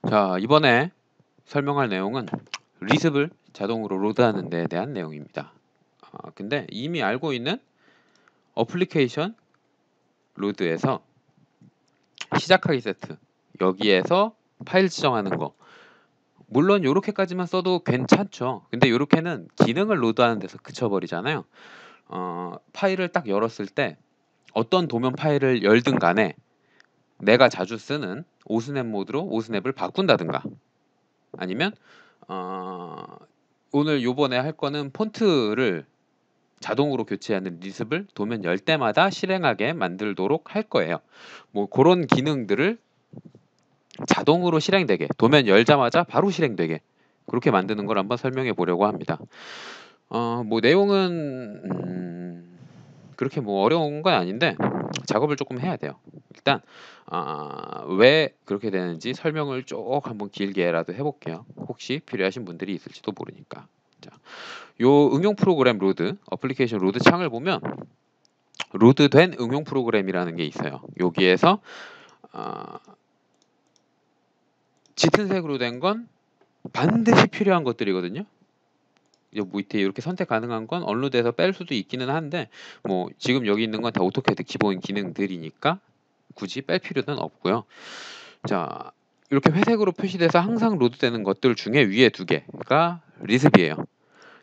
자, 이번에 설명할 내용은 리습을 자동으로 로드하는 데에 대한 내용입니다. 근데 이미 알고 있는 어플리케이션 로드에서 시작하기 세트, 여기에서 파일 지정하는 거, 물론 요렇게까지만 써도 괜찮죠. 근데 요렇게는 기능을 로드하는 데서 그쳐버리잖아요. 파일을 딱 열었을 때 어떤 도면 파일을 열든 간에 내가 자주 쓰는 오스냅 모드로 오스냅을 바꾼다든가, 아니면 오늘 요번에 할 거는 폰트를 자동으로 교체하는 리습을 도면 열 때마다 실행하게 만들도록 할 거예요. 뭐 그런 기능들을 자동으로 실행되게, 도면 열자마자 바로 실행되게 그렇게 만드는 걸 한번 설명해 보려고 합니다. 뭐 내용은 그렇게 뭐 어려운 건 아닌데 작업을 조금 해야 돼요. 일단 왜 그렇게 되는지 설명을 쭉 한번 길게라도 해볼게요. 혹시 필요하신 분들이 있을지도 모르니까. 자, 요 응용 프로그램 로드, 어플리케이션 로드 창을 보면 로드된 응용 프로그램이라는 게 있어요. 여기에서 짙은 색으로 된 건 반드시 필요한 것들이거든요. 밑에 이렇게 선택 가능한 건 언로드에서 뺄 수도 있기는 한데, 뭐 지금 여기 있는 건 다 오토캐드 기본 기능들이니까 굳이 뺄 필요는 없고요. 자, 이렇게 회색으로 표시돼서 항상 로드되는 것들 중에 위에 두 개가 리습이에요.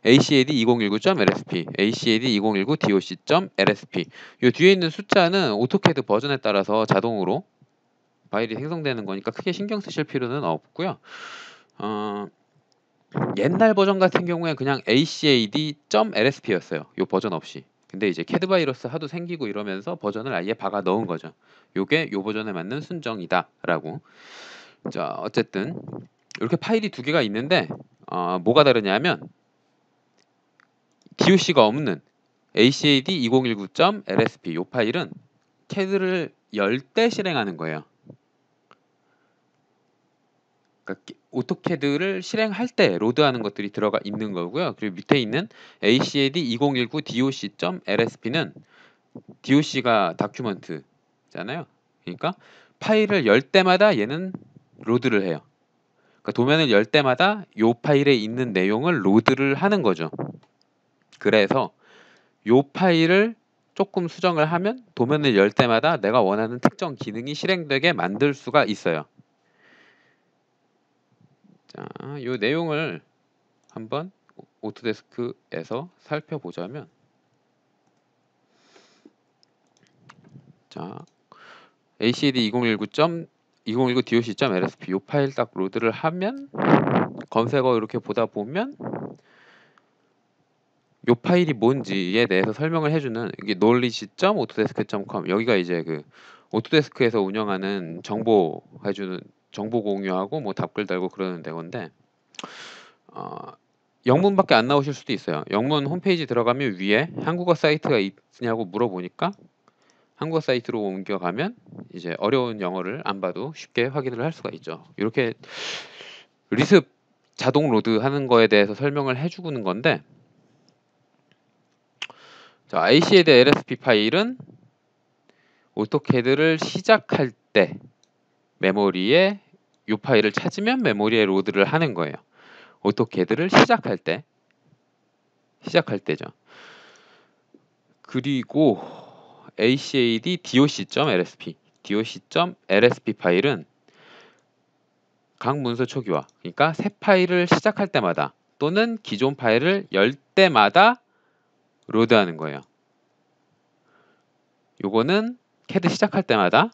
ACAD 2019.lsp, ACAD 2019 doc.lsp. 이 뒤에 있는 숫자는 오토캐드 버전에 따라서 자동으로 파일이 생성되는 거니까 크게 신경 쓰실 필요는 없고요. 옛날 버전 같은 경우에 그냥 ACAD.lsp였어요. 요 버전 없이. 근데 이제 캐드 바이러스 하도 생기고 이러면서 버전을 아예 박아 넣은 거죠. 요게 요 버전에 맞는 순정이다라고. 자, 어쨌든 이렇게 파일이 두 개가 있는데 뭐가 다르냐면 DOC가 없는 ACAD 2019.lsp 요 파일은 캐드를 열 때 실행하는 거예요. 그러니까 오토캐드를 실행할 때 로드하는 것들이 들어가 있는 거고요. 그리고 밑에 있는 ACAD 2019 doc.lsp는 doc가 다큐먼트잖아요. 그러니까 파일을 열 때마다 얘는 로드를 해요. 그러니까 도면을 열 때마다 요 파일에 있는 내용을 로드를 하는 거죠. 그래서 요 파일을 조금 수정을 하면 도면을 열 때마다 내가 원하는 특정 기능이 실행되게 만들 수가 있어요. 자, 요 내용을 한번 오토데스크에서 살펴보자면, 자, ACD 2019 doc.lsp 요 파일 딱 로드를 하면 검색어 이렇게 보다 보면 요 파일이 뭔지에 대해서 설명을 해주는, 이게 knowledge.autodesk.com, 여기가 이제 그 오토데스크에서 운영하는 정보 해주는, 정보 공유하고 뭐 답글 달고 그러는 데건데, 영문밖에 안 나오실 수도 있어요. 영문 홈페이지 들어가면 위에 한국어 사이트가 있냐고 물어보니까 한국어 사이트로 옮겨가면 이제 어려운 영어를 안 봐도 쉽게 확인을 할 수가 있죠. 이렇게 리습 자동 로드 하는 거에 대해서 설명을 해주는 건데, 자, ACAD LSP 파일은 오토캐드를 시작할 때 메모리에 이 파일을 찾으면 메모리에 로드를 하는 거예요. 오토캐드를 시작할 때죠. 그리고 ACAD doc.lsp 파일은 각 문서 초기화, 그러니까 새 파일을 시작할 때마다 또는 기존 파일을 열 때마다 로드하는 거예요. 요거는 캐드 시작할 때마다,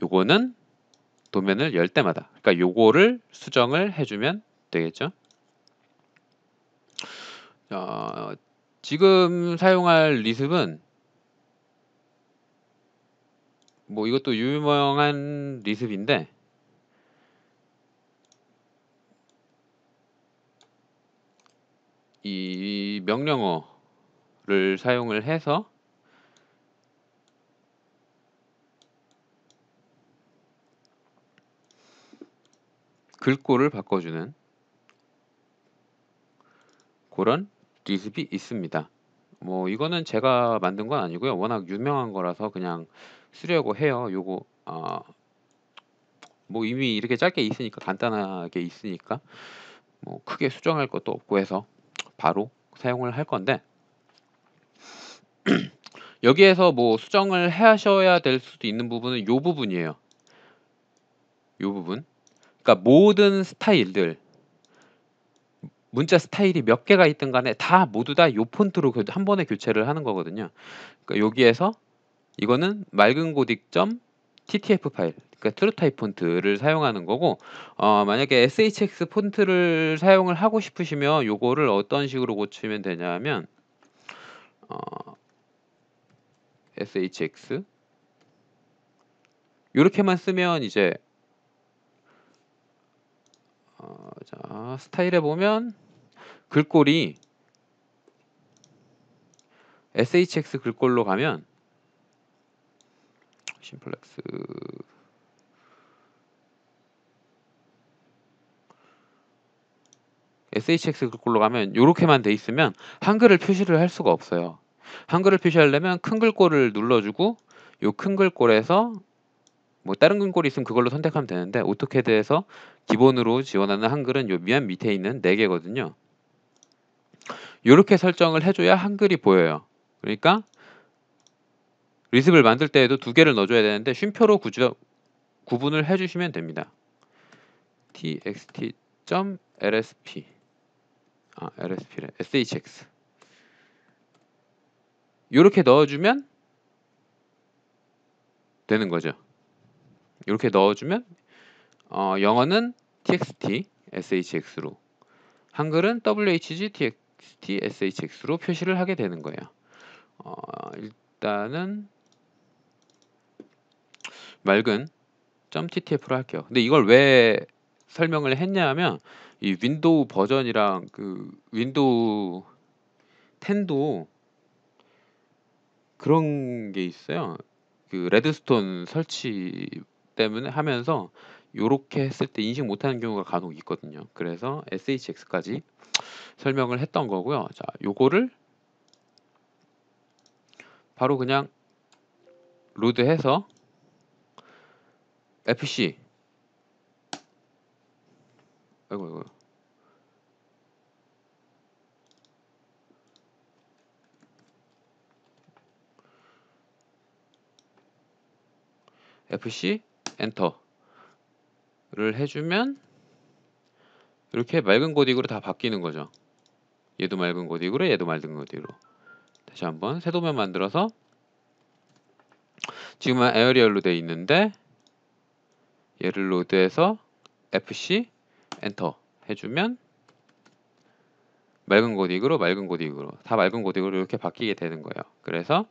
요거는 도면을 열 때마다. 그러니까 요거를 수정을 해주면 되겠죠. 지금 사용할 리습은 뭐 이것도 유명한 리습인데, 이 명령어를 사용을 해서 글꼴을 바꿔주는 그런 리습이 있습니다. 뭐 이거는 제가 만든 건 아니고요. 워낙 유명한 거라서 그냥 쓰려고 해요. 요거 뭐 이미 이렇게 짧게 있으니까 간단하게 있으니까 뭐 크게 수정할 것도 없고 해서 바로 사용을 할 건데 여기에서 뭐 수정을 하셔야 될 수도 있는 부분은 요 부분이에요. 요 부분. 그러니까 모든 스타일들 문자 스타일이 몇 개가 있든 간에 다 모두 다 요 폰트로 한 번에 교체를 하는 거거든요. 그러니까 여기에서 이거는 맑은 고딕 TTF 파일, 그러니까 트루타입 폰트를 사용하는 거고, 만약에 SHX 폰트를 사용을 하고 싶으시면 요거를 어떤 식으로 고치면 되냐면 SHX 요렇게만 쓰면 이제 자, 스타일에 보면 글꼴이 SHX 글꼴로 가면 심플렉스 SHX 글꼴로 가면 요렇게만 돼 있으면 한글을 표시를 할 수가 없어요. 한글을 표시하려면 큰 글꼴을 눌러주고 요 큰 글꼴에서 뭐 다른 글꼴이 있으면 그걸로 선택하면 되는데 오토캐드에서 기본으로 지원하는 한글은 요 맨 밑에 있는 4개거든요. 요렇게 설정을 해줘야 한글이 보여요. 그러니까 리습을 만들 때에도 2개를 넣어줘야 되는데 쉼표로 구분을 해주시면 됩니다. txt.lsp lsp래 shx 요렇게 넣어주면 되는 거죠. 이렇게 넣어주면 영어는 txt shx로 한글은 whg txt shx로 표시를 하게 되는 거예요. 일단은 맑은 .ttf로 할게요. 근데 이걸 왜 설명을 했냐면 이 윈도우 버전이랑 그 윈도우 10도 그런 게 있어요. 그 레드스톤 설치 때문에 하면서 요렇게 했을 때 인식 못하는 경우가 간혹 있거든요. 그래서 SHX까지 설명을 했던 거고요. 자, 요거를 바로 그냥 로드해서 FC 아이고 FC 엔터를 해주면 이렇게 맑은 고딕으로 다 바뀌는 거죠. 얘도 맑은 고딕으로 얘도 맑은 고딕으로 다시 한번 새 도면 만들어서 지금은 에어리얼로 돼 있는데 얘를 로드해서 FC 엔터 해주면 맑은 고딕으로 다 맑은 고딕으로 이렇게 바뀌게 되는 거예요. 그래서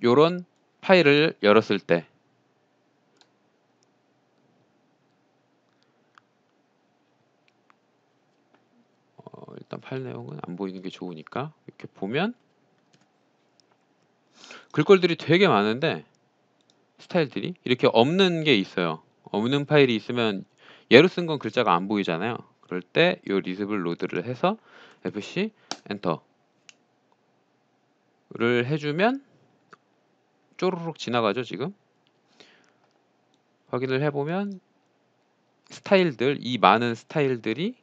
요런 파일을 열었을 때 일단 파일 내용은 안 보이는 게 좋으니까 이렇게 보면 글꼴들이 되게 많은데 스타일들이 이렇게 없는 게 있어요. 없는 파일이 있으면 얘로 쓴 건 글자가 안 보이잖아요. 그럴 때 요 리습을 로드를 해서 FC 엔터를 해주면 쪼르륵 지나가죠. 지금 확인을 해보면 스타일들, 이 많은 스타일들이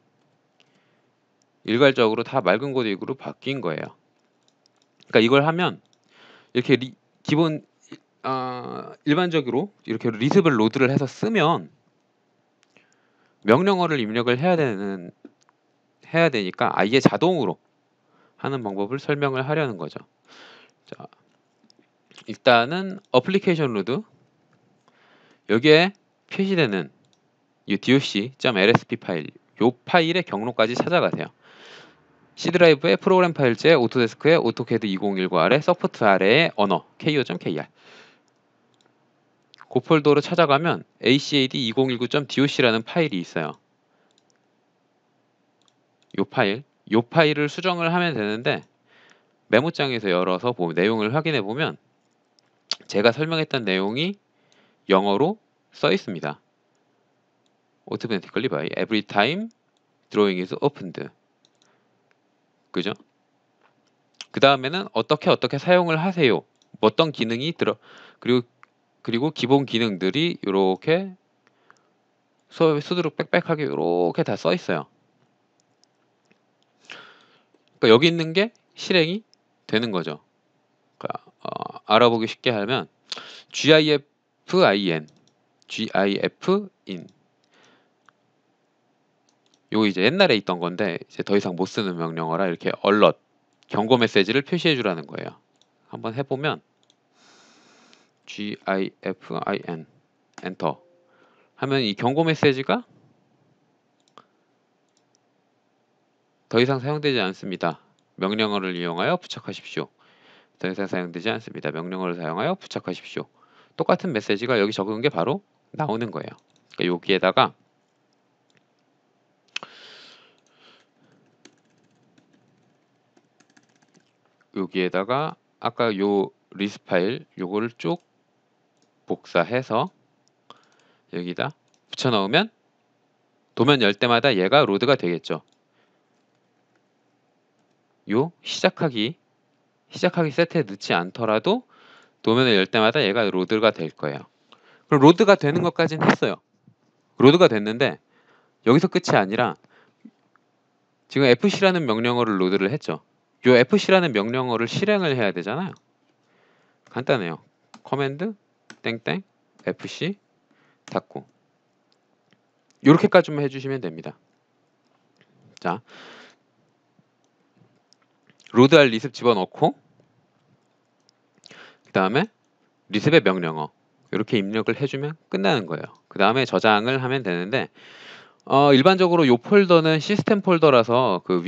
일괄적으로 다 맑은 고딕으로 바뀐 거예요. 그러니까 이걸 하면 이렇게 기본 일반적으로 이렇게 리습을 로드를 해서 쓰면 명령어를 입력을 해야 되니까 아예 자동으로 하는 방법을 설명을 하려는 거죠. 자, 일단은 어플리케이션 로드 여기에 표시되는 이 doc.lsp 파일 요 파일의 경로까지 찾아가세요. C 드라이브의 프로그램 파일제 오토데스크의 오토캐드 2019 아래 서포트 아래의 언어 ko.kr 그 폴더로 찾아가면 acad2019.doc라는 파일이 있어요. 요 파일을 수정을 하면 되는데 메모장에서 열어서 내용을 확인해 보면 제가 설명했던 내용이 영어로 써 있습니다. automatically by every time drawing is opened. 그죠? 그 다음에는 어떻게 사용을 하세요. 어떤 기능이 그리고 그리고 기본 기능들이 요렇게 수두룩 빽빽하게 요렇게 다 써 있어요. 그러니까 여기 있는 게 실행이 되는 거죠. 그러니까 알아보기 쉽게 하면 GIFIN 요거 이제 옛날에 있던 건데 이제 더 이상 못 쓰는 명령어라 이렇게 alert 경고 메시지를 표시해 주라는 거예요. 한번 해보면 GIFIN 엔터 하면 이 경고 메시지가 더 이상 사용되지 않습니다. 명령어를 이용하여 부착하십시오. 더 이상 사용되지 않습니다. 명령어를 사용하여 부착하십시오. 똑같은 메시지가 여기 적은 게 바로 나오는 거예요. 그러니까 여기에다가 아까 요 리스 파일 요거를 쭉 복사해서 여기다 붙여 넣으면 도면 열 때마다 얘가 로드가 되겠죠. 요 시작하기 세트에 넣지 않더라도 도면을 열 때마다 얘가 로드가 될 거예요. 그럼 로드가 되는 것까지는 했어요. 로드가 됐는데 여기서 끝이 아니라 지금 fc라는 명령어를 로드를 했죠. 요 fc라는 명령어를 실행을 해야 되잖아요. 간단해요. 커맨드 땡땡 fc 닫고 요렇게까지만 해주시면 됩니다. 자, 로드할 리습 집어넣고 그 다음에 리습의 명령어 이렇게 입력을 해주면 끝나는 거예요. 그 다음에 저장을 하면 되는데 일반적으로 이 폴더는 시스템 폴더라서 그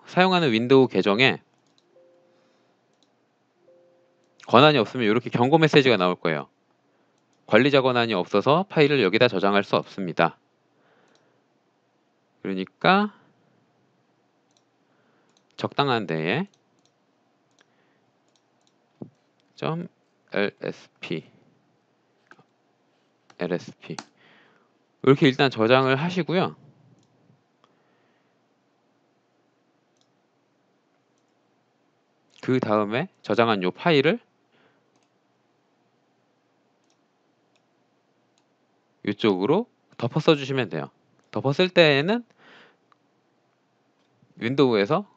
사용하는 윈도우 계정에 권한이 없으면 이렇게 경고 메시지가 나올 거예요. 관리자 권한이 없어서 파일을 여기다 저장할 수 없습니다. 그러니까 적당한 데에 .lsp 이렇게 일단 저장을 하시고요. 그 다음에 저장한 요 파일을 이쪽으로 덮어 써주시면 돼요. 덮어 쓸 때에는 윈도우에서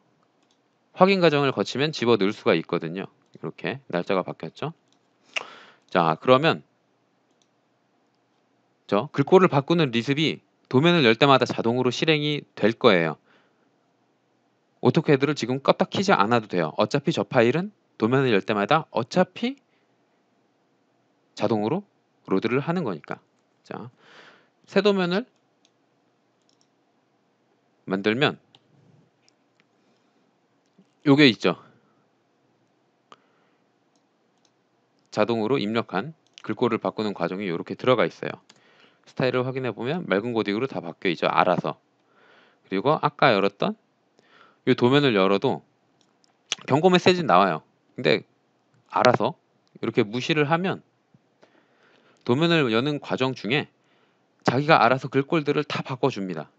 확인 과정을 거치면 집어 넣을 수가 있거든요. 이렇게 날짜가 바뀌었죠. 자, 그러면 글꼴을 바꾸는 리습이 도면을 열 때마다 자동으로 실행이 될 거예요. 오토캐드를 지금 껐다 키지 않아도 돼요. 어차피 저 파일은 도면을 열 때마다 어차피 자동으로 로드를 하는 거니까. 자, 새 도면을 만들면 요게 있죠. 자동으로 입력한 글꼴을 바꾸는 과정이 이렇게 들어가 있어요. 스타일을 확인해 보면 맑은 고딕으로 다 바뀌어 있죠. 알아서. 그리고 아까 열었던 이 도면을 열어도 경고 메시지는 나와요. 근데 알아서 이렇게 무시를 하면 도면을 여는 과정 중에 자기가 알아서 글꼴들을 다 바꿔줍니다.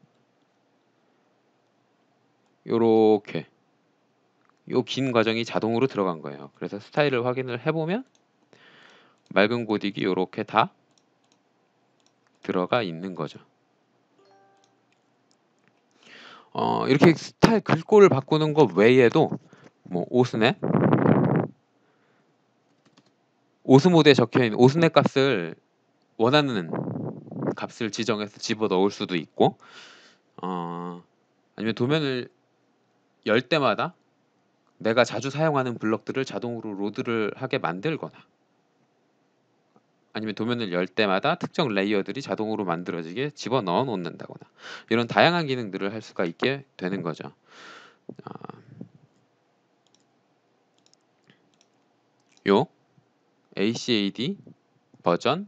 요렇게 요 긴 과정이 자동으로 들어간 거예요. 그래서 스타일을 확인을 해보면 맑은 고딕이 요렇게 다 들어가 있는 거죠. 이렇게 스타일 글꼴을 바꾸는 것 외에도 뭐 오스넷 오스모드에 적혀있는 오스넷 값을 원하는 값을 지정해서 집어넣을 수도 있고 아니면 도면을 열 때마다 내가 자주 사용하는 블럭들을 자동으로 로드를 하게 만들거나 아니면 도면을 열 때마다 특정 레이어들이 자동으로 만들어지게 집어넣어 놓는다거나 이런 다양한 기능들을 할 수가 있게 되는 거죠. 요 ACAD 버전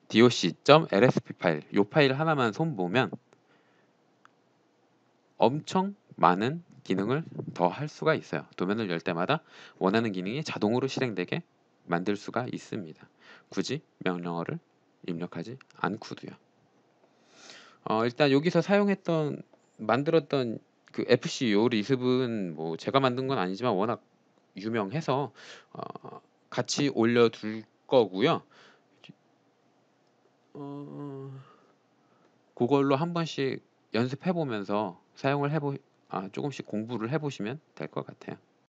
doc.lsp 파일 요 파일 하나만 손보면 엄청 많은 기능을 더 할 수가 있어요. 도면을 열 때마다 원하는 기능이 자동으로 실행되게 만들 수가 있습니다. 굳이 명령어를 입력하지 않고도요. 일단 여기서 만들었던 그 FC 요 리습은 뭐 제가 만든 건 아니지만 워낙 유명해서 같이 올려둘 거고요. 그걸로 한 번씩 연습해 보면서 사용을 해 보 아 쪼금씩 공부를 해 보시면 될 것 같아요.